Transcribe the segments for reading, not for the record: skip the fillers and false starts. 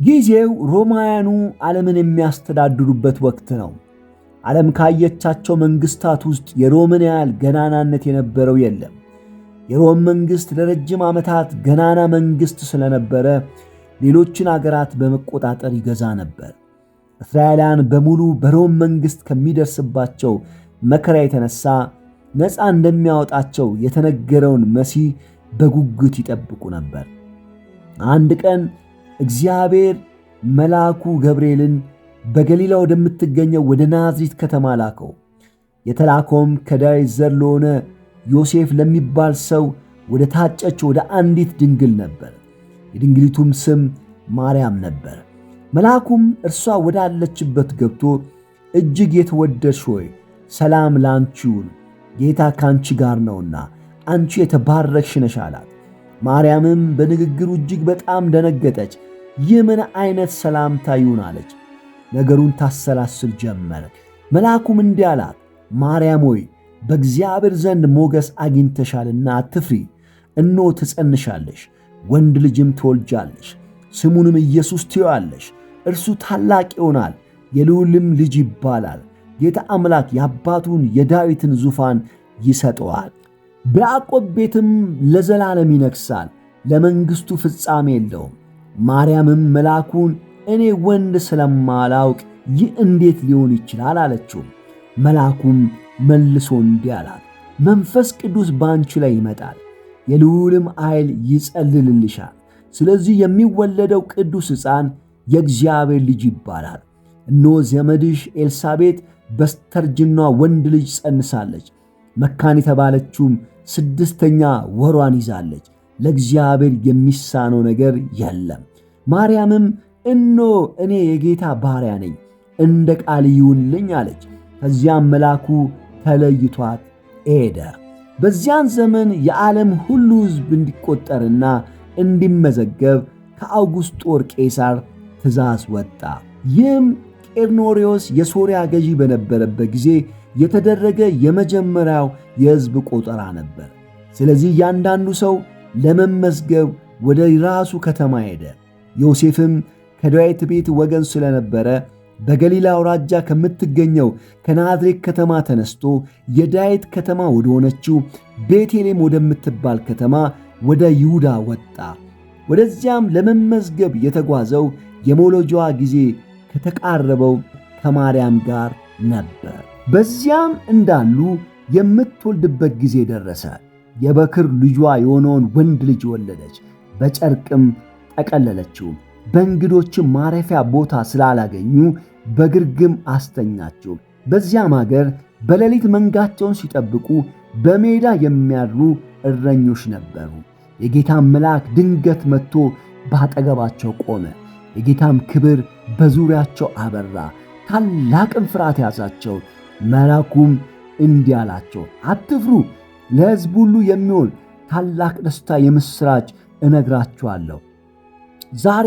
ጊዜው ሮማውያኑ ዓለምን የሚያስተዳድሩበት ወቅት ነው። ዓለም ካየቻቸው መንግስታት ውስጥ የሮምን ያህል ገናናነት የነበረው የለም። የሮም መንግስት ለረጅም ዓመታት ገናና መንግስት ስለነበረ ሌሎችን አገራት በመቆጣጠር ይገዛ ነበር። እስራኤላውያን በሙሉ በሮም መንግስት ከሚደርስባቸው መከራ የተነሳ ነፃ እንደሚያወጣቸው የተነገረውን መሲህ በጉጉት ይጠብቁ ነበር። አንድ ቀን እግዚአብሔር መልአኩ ገብርኤልን በገሊላ ወደምትገኘው ወደ ናዝሬት ከተማ ላከው። የተላከውም ከዳዊት ዘር ለሆነ ዮሴፍ ለሚባል ሰው ወደ ታጨች ወደ አንዲት ድንግል ነበር። የድንግሊቱም ስም ማርያም ነበር። መልአኩም እርሷ ወዳለችበት ገብቶ እጅግ የተወደድሽ ሆይ ሰላም ላንቺ ይሁን፣ ጌታ ካንቺ ጋር ነውና አንቺ የተባረክሽ ነሽ አላት። ማርያምም በንግግሩ እጅግ በጣም ደነገጠች። ይህ ምን አይነት ሰላምታ ይሁን አለች። ነገሩን ታሰላስል ጀመረ። መልአኩም እንዲህ አላት፣ ማርያም ሆይ በእግዚአብሔር ዘንድ ሞገስ አግኝተሻልና አትፍሪ። እነሆ ትጸንሻለሽ፣ ወንድ ልጅም ትወልጃለሽ፣ ስሙንም ኢየሱስ ትዪዋለሽ። እርሱ ታላቅ ይሆናል፣ የልዑልም ልጅ ይባላል። ጌታ አምላክ የአባቱን የዳዊትን ዙፋን ይሰጠዋል፣ በያዕቆብ ቤትም ለዘላለም ይነግሣል፣ ለመንግሥቱ ፍጻሜ የለውም። ማርያምም መልአኩን እኔ ወንድ ስለማላውቅ ይህ እንዴት ሊሆን ይችላል አለችው። መልአኩም መልሶ እንዲህ አላት፣ መንፈስ ቅዱስ በአንቺ ላይ ይመጣል፣ የልዑልም ኃይል ይጸልልልሻል። ስለዚህ የሚወለደው ቅዱስ ሕፃን የእግዚአብሔር ልጅ ይባላል። እነሆ ዘመድሽ ኤልሳቤጥ በስተርጅኗ ወንድ ልጅ ጸንሳለች፣ መካን የተባለችውም 6ኛ ወሯን ይዛለች። ለእግዚአብሔር የሚሳነው ነገር የለም። ማርያምም እነሆ እኔ የጌታ ባሪያ ነኝ፣ እንደ ቃል ይሁንልኝ አለች። ከዚያም መልአኩ ተለይቷት ሄደ። በዚያን ዘመን የዓለም ሁሉ ሕዝብ እንዲቆጠርና እንዲመዘገብ ከአውጉስጦስ ቄሳር ትእዛዝ ወጣ። ይህም ቄርኔሌዎስ የሶርያ ገዢ በነበረበት ጊዜ የተደረገ የመጀመሪያው የሕዝብ ቆጠራ ነበር። ስለዚህ እያንዳንዱ ሰው ለመመዝገብ ወደ ራሱ ከተማ ሄደ። ዮሴፍም ከዳዊት ቤት ወገን ስለነበረ በገሊላ አውራጃ ከምትገኘው ከናዝሬት ከተማ ተነስቶ የዳዊት ከተማ ወደ ሆነችው ቤቴልሔም ወደምትባል ከተማ ወደ ይሁዳ ወጣ። ወደዚያም ለመመዝገብ የተጓዘው የመውለጃዋ ጊዜ ከተቃረበው ከማርያም ጋር ነበር። በዚያም እንዳሉ የምትወልድበት ጊዜ ደረሰ። የበክር ልጇ የሆነውን ወንድ ልጅ ወለደች። በጨርቅም ጠቀለለችው። በእንግዶችም ማረፊያ ቦታ ስላላገኙ በግርግም አስተኛቸው። በዚያም አገር በሌሊት መንጋቸውን ሲጠብቁ በሜዳ የሚያድሩ እረኞች ነበሩ። የጌታም መልአክ ድንገት መጥቶ ባጠገባቸው ቆመ። የጌታም ክብር በዙሪያቸው አበራ። ታላቅም ፍርሃት ያዛቸው። መልአኩም እንዲህ አላቸው፣ አትፍሩ። ለሕዝብ ሁሉ የሚሆን ታላቅ ደስታ የምሥራች እነግራችኋለሁ። ዛሬ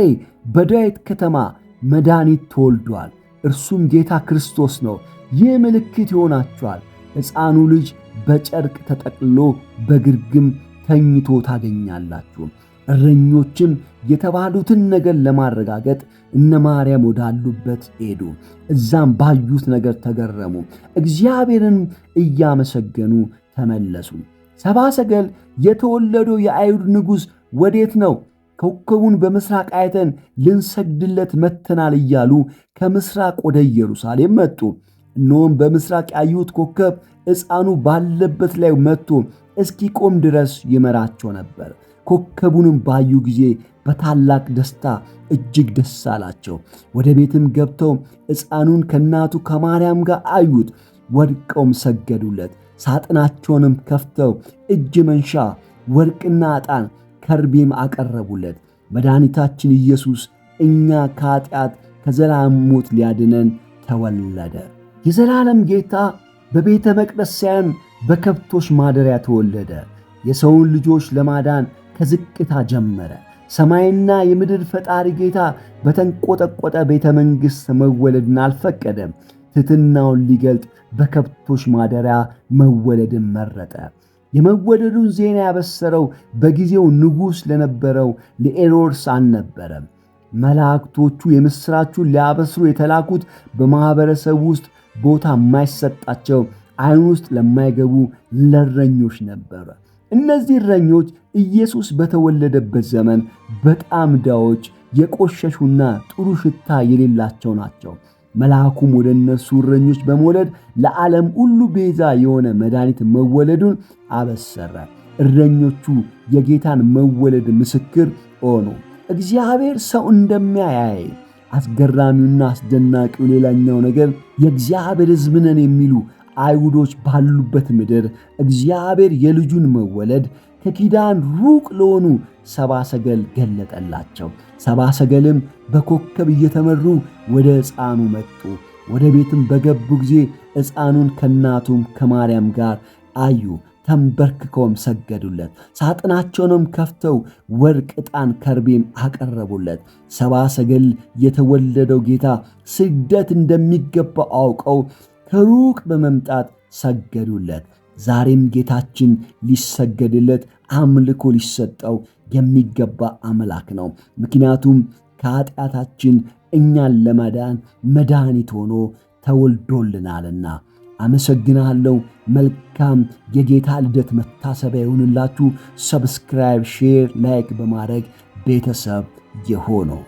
በዳዊት ከተማ መድኃኒት ተወልዷል፣ እርሱም ጌታ ክርስቶስ ነው። ይህ ምልክት ይሆናችኋል፣ ሕፃኑ ልጅ በጨርቅ ተጠቅልሎ በግርግም ተኝቶ ታገኛላችሁ። እረኞችም የተባሉትን ነገር ለማረጋገጥ እነ ማርያም ወዳሉበት ሄዱ። እዛም ባዩት ነገር ተገረሙ፣ እግዚአብሔርን እያመሰገኑ ተመለሱ። ሰብአ ሰገል የተወለደው የአይሁድ ንጉሥ ወዴት ነው? ኮከቡን በምስራቅ አይተን ልንሰግድለት መጥተናል እያሉ ከምስራቅ ወደ ኢየሩሳሌም መጡ። እነሆም በምስራቅ ያዩት ኮከብ ሕፃኑ ባለበት ላይ መጥቶ እስኪቆም ድረስ ይመራቸው ነበር። ኮከቡንም ባዩ ጊዜ በታላቅ ደስታ እጅግ ደስ አላቸው። ወደ ቤትም ገብተው ሕፃኑን ከእናቱ ከማርያም ጋር አዩት። ወድቀውም ሰገዱለት። ሳጥናቸውንም ከፍተው እጅ መንሻ ወርቅና ዕጣን ከርቤም አቀረቡለት። መድኃኒታችን ኢየሱስ እኛ ከኃጢአት ከዘላለም ሞት ሊያድነን ተወለደ። የዘላለም ጌታ በቤተ መቅደስ ሳይሆን በከብቶች ማደሪያ ተወለደ። የሰውን ልጆች ለማዳን ከዝቅታ ጀመረ። ሰማይና የምድር ፈጣሪ ጌታ በተንቆጠቆጠ ቤተ መንግሥት መወለድን አልፈቀደም። ትሕትናውን ሊገልጥ በከብቶች ማደሪያ መወለድን መረጠ። የመወለዱን ዜና ያበሰረው በጊዜው ንጉሥ ለነበረው ለሄሮድስ አልነበረም። መላእክቶቹ የምሥራቹን ሊያበስሩ የተላኩት በማኅበረሰቡ ውስጥ ቦታ የማይሰጣቸው ዓይን ውስጥ ለማይገቡ ለእረኞች ነበረ። እነዚህ እረኞች ኢየሱስ በተወለደበት ዘመን በጣም ድሆች፣ የቆሸሹና ጥሩ ሽታ የሌላቸው ናቸው። መልአኩም ወደ እነሱ እረኞች በመውለድ ለዓለም ሁሉ ቤዛ የሆነ መድኃኒት መወለዱን አበሰረ። እረኞቹ የጌታን መወለድ ምስክር ሆኑ። እግዚአብሔር ሰው እንደሚያይ አስገራሚውና አስደናቂው ሌላኛው ነገር የእግዚአብሔር ሕዝብ ነን የሚሉ አይሁዶች ባሉበት ምድር እግዚአብሔር የልጁን መወለድ ከኪዳን ሩቅ ለሆኑ ሰብአ ሰገል ገለጠላቸው። ሰብአ ሰገልም በኮከብ እየተመሩ ወደ ሕፃኑ መጡ። ወደ ቤትም በገቡ ጊዜ ሕፃኑን ከእናቱም ከማርያም ጋር አዩ። ተንበርክከውም ሰገዱለት። ሳጥናቸውንም ከፍተው ወርቅ፣ ዕጣን፣ ከርቤም አቀረቡለት። ሰብአ ሰገል የተወለደው ጌታ ስግደት እንደሚገባው አውቀው ከሩቅ በመምጣት ሰገዱለት። ዛሬም ጌታችን ሊሰገድለት፣ አምልኮ ሊሰጠው የሚገባ አምላክ ነው። ምክንያቱም ከኃጢአታችን እኛን ለማዳን መድኃኒት ሆኖ ተወልዶልናልና። አመሰግናለሁ። መልካም የጌታ ልደት መታሰቢያ ይሁንላችሁ። ሰብስክራይብ፣ ሼር፣ ላይክ በማድረግ ቤተሰብ የሆነው